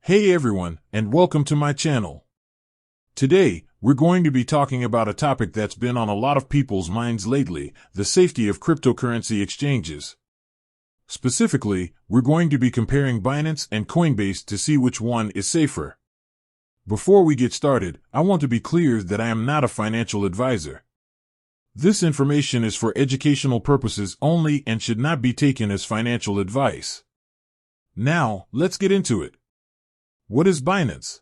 Hey everyone, and welcome to my channel. Today, we're going to be talking about a topic that's been on a lot of people's minds lately, the safety of cryptocurrency exchanges. Specifically, we're going to be comparing Binance and Coinbase to see which one is safer. Before we get started, I want to be clear that I am not a financial advisor. This information is for educational purposes only and should not be taken as financial advice. Now, let's get into it. What is Binance?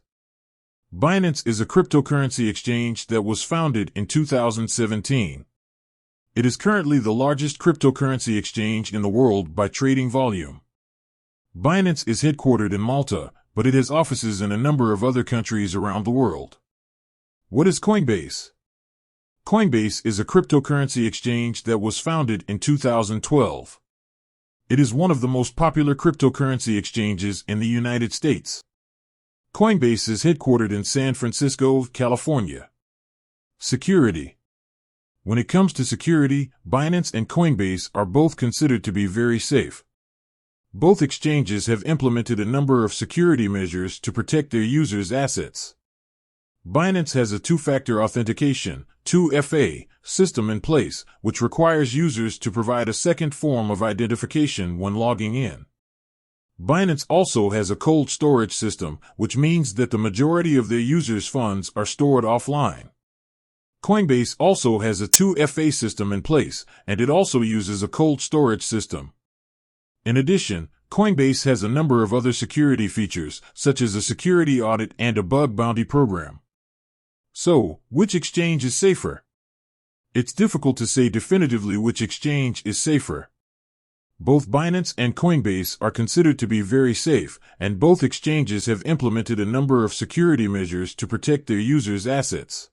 Binance is a cryptocurrency exchange that was founded in 2017. It is currently the largest cryptocurrency exchange in the world by trading volume. Binance is headquartered in Malta, but it has offices in a number of other countries around the world. What is Coinbase? Coinbase is a cryptocurrency exchange that was founded in 2012. It is one of the most popular cryptocurrency exchanges in the United States. Coinbase is headquartered in San Francisco, California. Security. When it comes to security, Binance and Coinbase are both considered to be very safe. Both exchanges have implemented a number of security measures to protect their users' assets. Binance has a two-factor authentication, 2FA, system in place, which requires users to provide a second form of identification when logging in. Binance also has a cold storage system, which means that the majority of their users' funds are stored offline. Coinbase also has a 2FA system in place, and it also uses a cold storage system. In addition, Coinbase has a number of other security features, such as a security audit and a bug bounty program. So, which exchange is safer? It's difficult to say definitively which exchange is safer. Both Binance and Coinbase are considered to be very safe, and both exchanges have implemented a number of security measures to protect their users' assets.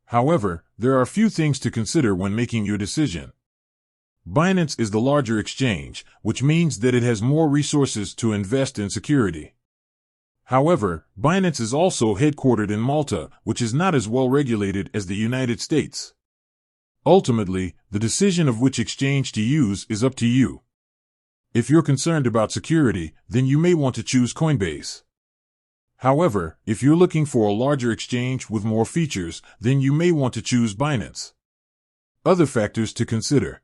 However, there are a few things to consider when making your decision. Binance is the larger exchange, which means that it has more resources to invest in security. However, Binance is also headquartered in Malta, which is not as well regulated as the United States. Ultimately, the decision of which exchange to use is up to you. If you're concerned about security, then you may want to choose Coinbase. However, if you're looking for a larger exchange with more features, then you may want to choose Binance. Other factors to consider.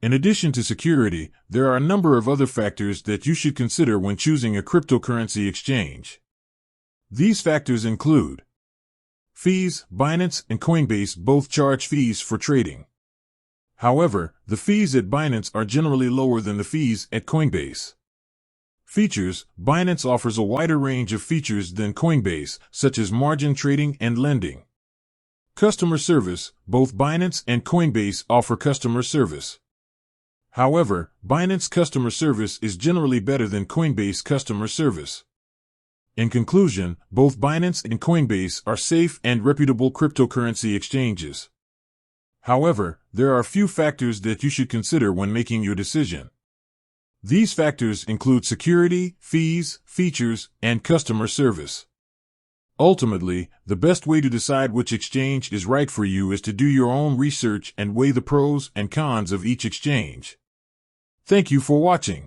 In addition to security, there are a number of other factors that you should consider when choosing a cryptocurrency exchange. These factors include fees. Binance and Coinbase both charge fees for trading. However, the fees at Binance are generally lower than the fees at Coinbase. Features. Binance offers a wider range of features than Coinbase, such as margin trading and lending. Customer service. Both Binance and Coinbase offer customer service. However, Binance customer service is generally better than Coinbase customer service. In conclusion, both Binance and Coinbase are safe and reputable cryptocurrency exchanges. However, there are a few factors that you should consider when making your decision. These factors include security, fees, features, and customer service. Ultimately, the best way to decide which exchange is right for you is to do your own research and weigh the pros and cons of each exchange. Thank you for watching.